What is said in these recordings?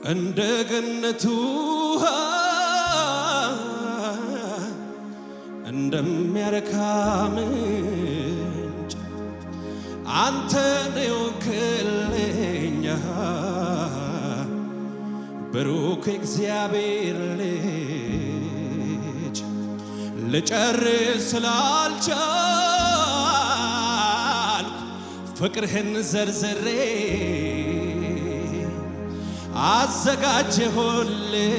እንደ ገነቱ እንደሚያረካ ምንጭ አንተ ነው ክልኛ ብሩክ እግዚአብሔር ልጅ ልጨርስ ስላልቻልኩ ፍቅርህን ዘርዝሬ አዘጋጀሁልህ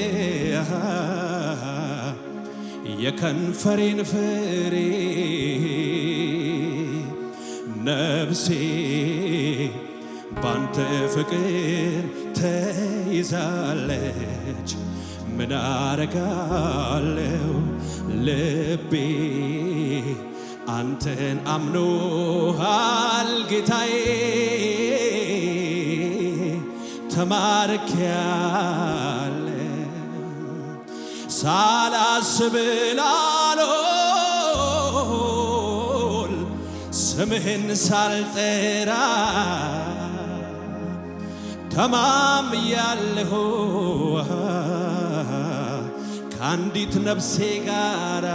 የከንፈሬን ፍሬ ነፍሴ ባንተ ፍቅር ተይዛለች ምን አረጋለሁ ልቤ አንተን አምኖሃል ጌታዬ ተማርኬያለሁ ሳላስብ ላልውል ስምህን ሳልጠራ ተማምያለሁ ከአንዲት ነፍሴ ጋራ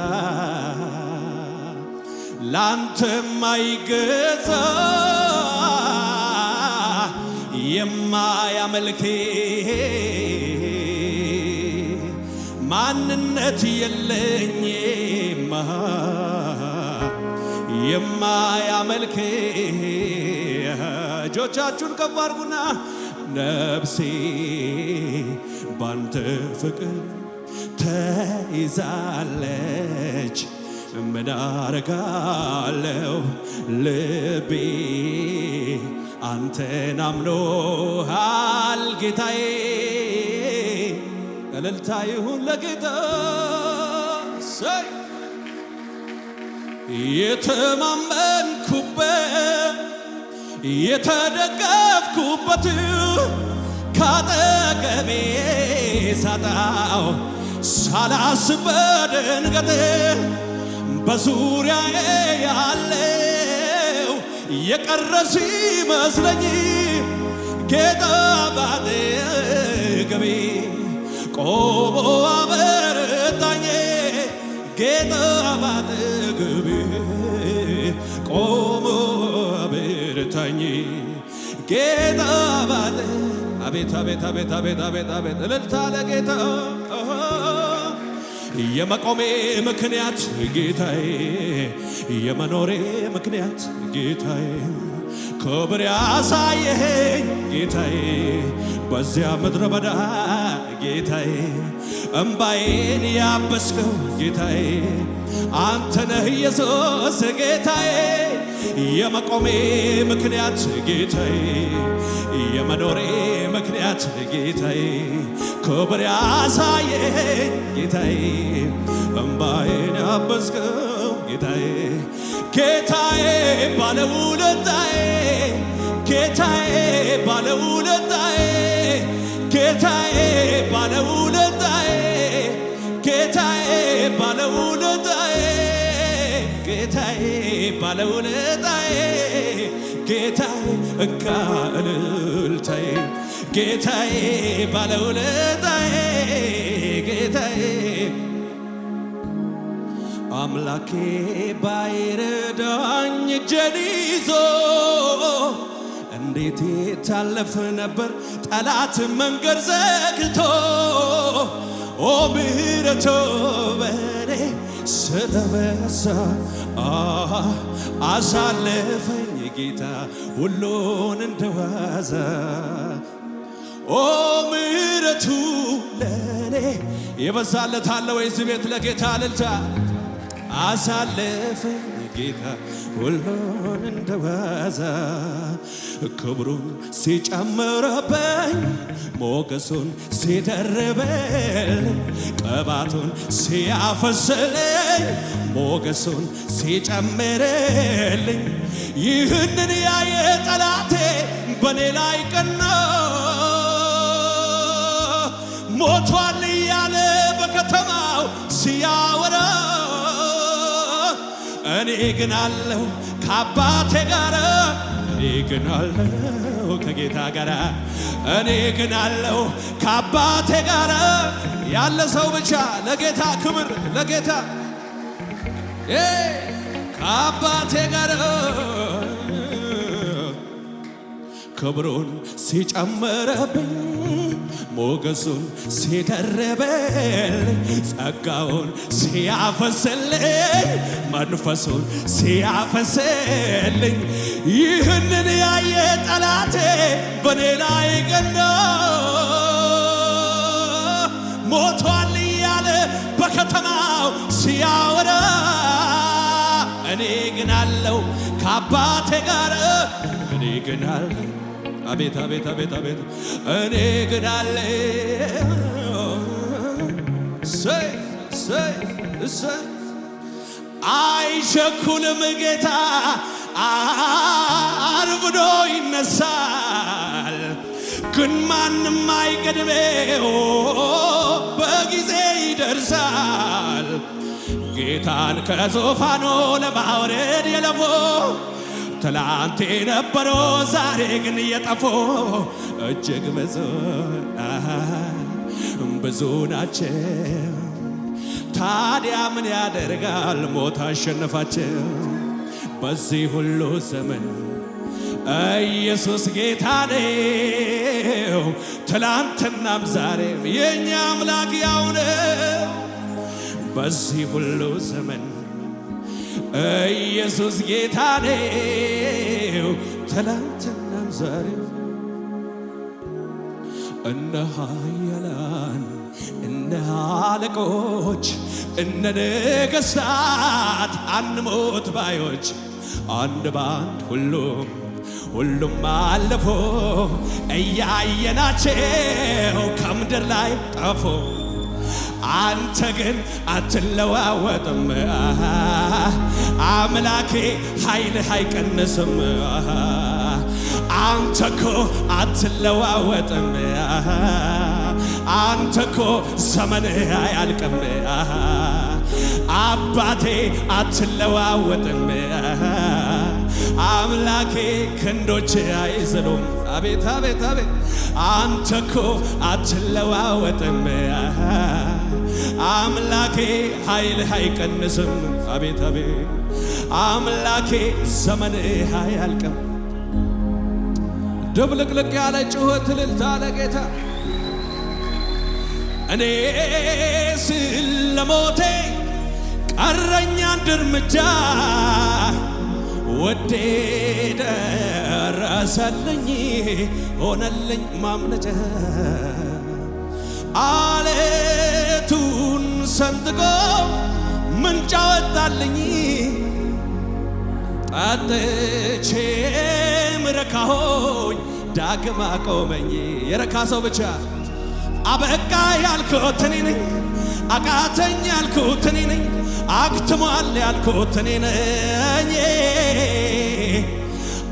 ላንተ ማይገዛ የማያመልክ ማንነት የለኝም የማያመልክ እጆቻችሁን ከፍ አድርጉና ነፍሴ ባንተ ፍቅር ተይዛለች ምን አረጋለሁ ልቤ አንተን አምኖሃል ጌታዬ እልልታ ይሁን ለጌታ የተማመንኩበት የተደገፍኩበት ካጠገቤ ሳጣው ሳላስብ በድንገት በዙሪያዬ ያለው የቀረ ሲመስለኝ ጌታ ባጠገቤ ቆሞ አበረታኝ ጌታ ባጠገቤ ቆሞ አበረታኝ ጌታ አቤት አቤት አቤት አቤት አቤት አቤት እልልታ ለጌታ የመቆሜ ምክንያት ጌታዬ የመኖሬ ምክንያት ጌታዬ ክብር ያሳየኸኝ ጌታዬ በዚያ ምድረ በዳ ጌታዬ እምባዬን ያበስከው ጌታዬ አንተ ነህ ኢየሱስ ጌታዬ የመቆሜ ምክንያት ጌታዬ የመኖሬ ምክንያት ጌታዬ ክብር ያሳየኸኝ ጌታዬ እምባዬን ያበስከው ጌታዬ ጌታዬ ባለውለታዬ ጌታዬ ባለውለታዬ ጌታዬ ባለውለታዬ ጌታዬ ባለውለታዬ ጌታዬ ባለውለታዬ ጌታዬ እንካ እልልታዬ ጌታዬ ባለውለታዬ ጌታዬ አምላኬ ባይረዳኝ እጄን ይዞ እንዴት ታለፍ ነበር ጠላት መንገድ ዘግቶ ኦ ምሕረቱ በኔ ስለበዛ አሳለፈኝ ጌታ ሁሉን እንደዋዛ ኦ ምሕረቱ ለኔ የበዛለት አለ ወይ እዚህ ቤት ለጌታ እልልታ አሳለፈኝ ጌታ ሁሉን እንደዋዛ ክብሩን ሲጨምርብኝ ሞገሱን ሲደርብልኝ ቅባቱን ሲያፈስልኝ ሞገሱን ሲጨምርልኝ ይህንን ያየ ጠላቴ በኔ ላይ ቀና ሞቷል እያለ በከተማው ሲያወራ እኔ ግን አለሁ ከአባቴ ጋር እኔ ግን አለሁ ከጌታ ጋር እኔ ግን አለው ከአባቴ ጋር ያለ ሰው ብቻ ለጌታ ክብር ለጌታ ከአባቴ ጋር ክብሩን ሲጨምርብኝ ሞገሱን ሲደርብልኝ ጸጋውን ሲያፈስልኝ መንፈሱን ሲያፈስልኝ ይህንን ያየ ጠላቴ በኔ ላይ ገኖ ሞቷል እያለ በከተማው ሲያወራ እኔ ግን አለው ከአባቴ ጋር እኔ ግን አለው አቤት አቤት አቤት አቤት እኔ ግን አለው ሰይ ሰይ ሰይ አይቸኩልም ጌታ አርፍዶ ይነሳል ግን ማንም አይቀድሜው በጊዜ ይደርሳል ጌታን ከዙፋኑ ለማውረድ የለፎ ትላንት የነበረው ዛሬ ግን የጠፉ እጅግ ብዙ ናቸው። ታዲያ ምን ያደርጋል ሞት አሸነፋቸው። በዚህ ሁሉ ዘመን ኢየሱስ ጌታ ነው። ትላንትናም ዛሬም የኛ አምላክ ያው ነው። በዚህ ሁሉ ዘመን ኢየሱስ ጌታ ነው። ትላንትናም ዛሬም እነ ኃያላን እነ አለቆች እነ ነገሥታት አንሞት ባዮች አንድ ባንድ ሁሉም አለፎ እያየናቸው ከምድር ላይ ጠፎ አንተ ግን አትለዋወጥም አምላኬ ኃይልህ አይቀንስም አንተ እኮ አትለዋወጥም አንተ እኮ ዘመንህ አያልቅም አባቴ አትለዋወጥም አምላኬ ክንዶች አይዝሉም አቤት አቤት አቤት አንተ እኮ አትለዋወጥም አምላኬ ኃይልህ አይቀንስም አቤት አቤት አምላኬ ዘመንህ አያልቅም። ድብልቅልቅ ያለ ጩኸት እልልታ ለጌታ እኔ ስለሞቴ ቀረኝ አንድ እርምጃ ወዴ ደረሰልኝ ሆነልኝ ማምለጫ አለቱን ሰንጥቆ ምንጭ አወጣልኝ ጠጥቼ ምረካሆኝ ዳግም አቆመኝ። የረካ ሰው ብቻ አበቃ ያልኩት እኔ ነኝ አቃተኝ ያልኩት እኔ ነኝ አክትሟል ያልኩት እኔ ነኝ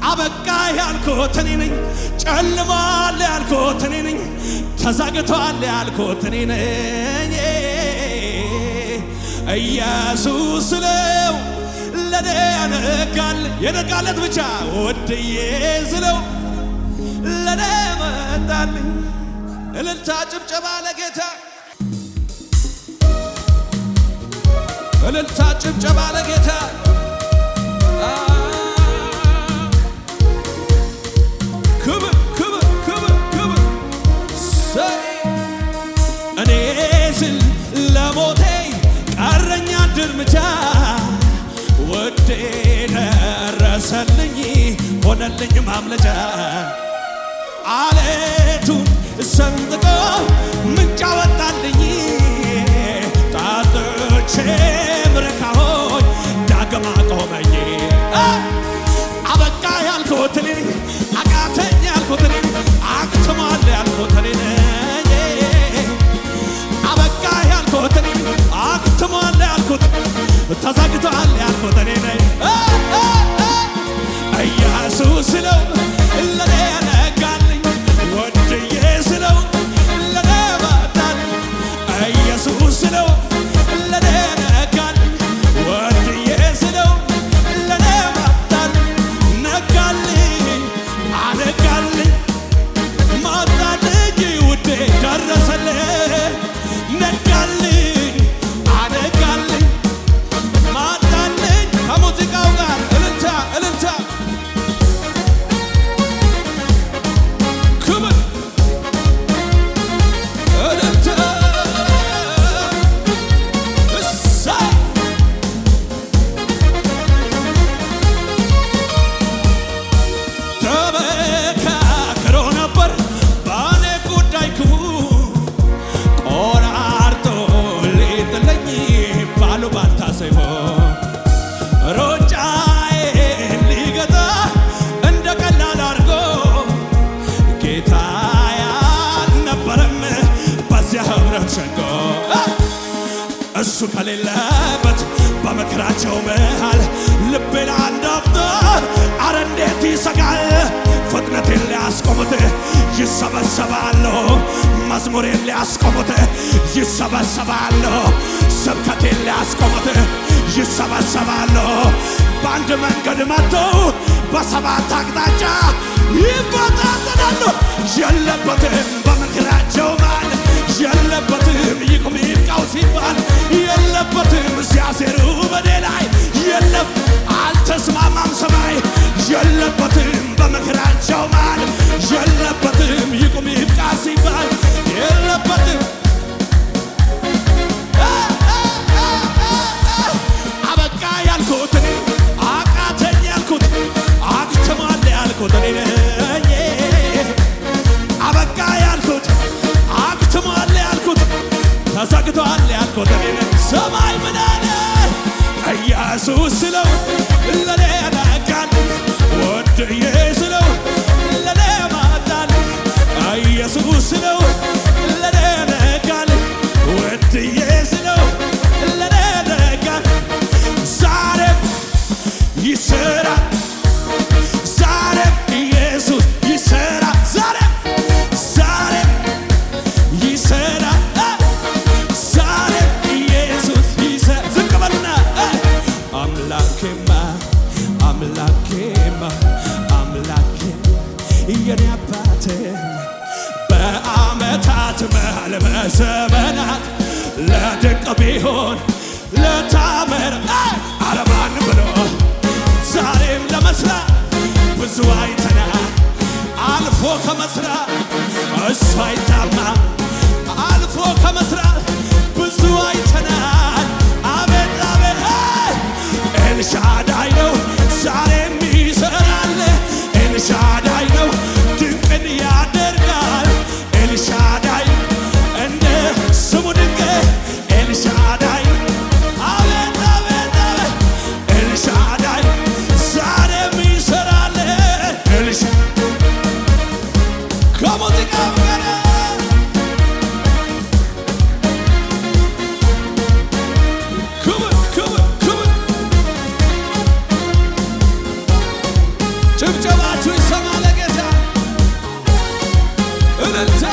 አበቃ ያልኩት እኔ ነኝ ጨልሟል ያልኩት እኔ ነኝ ተዘግቷል ያልኩት እኔ ነኝ ኢየሱስ ነው ለኔ ያነጋል የነጋለት ብቻ ወድዬ ስለው ለኔ መጣልኝ። እልልታ ጭብጨባ ለጌታ እልልታ ጭብጨባ ለጌታ ክብር ክብር ክብር ክብር እኔ ስል ለሞቴ ቀረኝ አንድ እርምጃ ወዴ ደረሰልኝ ሆነልኝ ማምለጫ አለቱን ሰንጥቆ ምንጭ አወጣልኝ ጠጥቼ ምረካሆኝ ዳግም አቆመኝ። አበቃ ያልኩት እኔ ነኝ አቃተኝ ያልኩት እኔ ነኝ አክትሟል ያልኩት እኔ ነኝ አበቃ ያልኩት እኔ ነኝ አክትሟል ያልኩት ተዘግቷል ያልኩት እኔ ነኝ ኢየሱስ ነው ለኔ ያነጋልኝ ወድዬ ስለው እሱ ከሌለበት በመከራቸው መሃል ልቤን አንዳፍታ አረ እንዴት ይሰጋል። ፍጥነቴን ሊያስቆሙት ይሰበሰባሉ፣ መዝሙሬን ሊያስቆሙት ይሰበሰባሉ፣ ስብከቴን ሊያስቆሙት ይሰበሰባሉ። በአንድ መንገድ መጥተው በሰባት አቅጣጫ ይበታተናሉ። የለበትም በመከራቸው መሃል የለበትም ይቁም ይብቃው ሲባል የለበትም ሲያሴሩ በኔ ላይ የለም አልተስማማም ሰማይ የለበትም በመከራቸው መሃል የለበትም ይቁም ይብቃ ሲባል የለበትም አበቃ ያልኩት እኔ አቃተኝ ያልኩት አክትሟል ያልኩት እኔ ነኝ። አበቃ ያልኩት አክትሟል ያልኩት ተዘግቷል ያልኩት እኔ ነኝ። ሰማይ ምን አለ ኢየሱስ ስለው ለኔ ነጋልኝ ወድዬ ስለው ለኔ ማዳልኝ ኢየሱስ ስለው ለኔ ነጋልኝ ወድዬ ስለው ለኔ ነጋልኝ ዛሬም ይሰራል ዛሬም ኢየሱስ ይሰራል ዛሬም ይሰራል ዛሬም ኢየሱስ ይሰራል። ዝቅ በሉና አምላኬማ አምላኬማ አምላኬ የኔ አባት በዓመታት መሃል በዘመናት ለድንቅ ቢሆን ለታምር አረማን ብሎ ዛሬም ለመስራት ብዙ አይተናል። አልፎ ከመስራት እሱ አይታማም። አልፎ ከመስራት ብዙ አይተናል። አቤት አቤት ኤልሻዳይ ነው ዛሬም ይሰራል። ኤልሻዳይ ነው ድንቅን ያደርጋል። ኤልሻዳይ እንደ ስሙ ድንቅ ኤልሻዳይ አቤት አቤት አቤት ኤልሻዳይ ዛሬም ይሰራል። ከሙዚቃው ጋር ክብር ክብር ክብር ጭብጨባችሁ ይሰማ ለጌታ እልልታ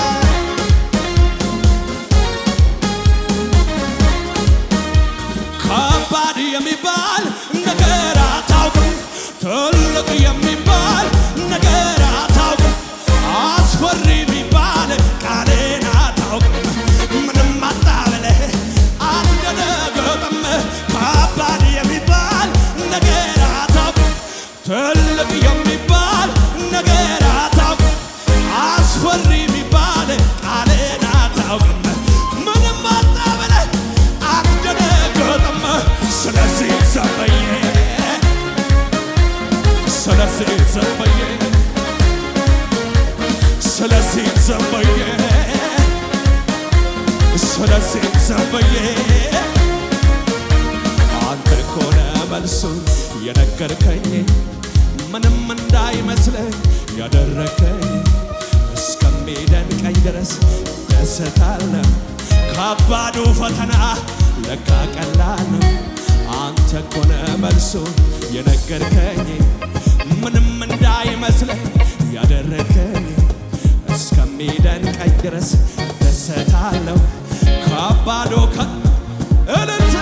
ከባድ የሚባል ነገር አታውቅም። ትልቅ የሚባል ነገር አታውቅም። አስፈሪ የሚባል ቃልን አታውቅም። ምንም አጣ ብለህ አትደነግጥም። ከባድ የሚባል ነገር አታውቅም። ትልቅ የሚባል ነገር አታውቅም። አስፈሪ የሚባል ቃልን አታውቅም። ምንም አጣ ብለህ አትደነግጥም። ስለዚህ ዘመዬ ስለዚህ ዘመዬ ስለዚህ ዘመዬ ስለዚህ ዘመዬ አንተ እኮ ነህ መልሱን የነገርከኝ ምንም እንዳይመስለኝ ያደረከኝ እስከሚደንቀኝ ድረስ ደስታለሁ። ከባዱ ፈተና ለካ ቀላል ነው። አንተ እኮ ነህ መልሱን የነገርከኝ ምንም እንዳይመስለኝ ያደረከኝ እስከሚደንቀኝ ድረስ ደስታለሁ። ከባዱ እልልታ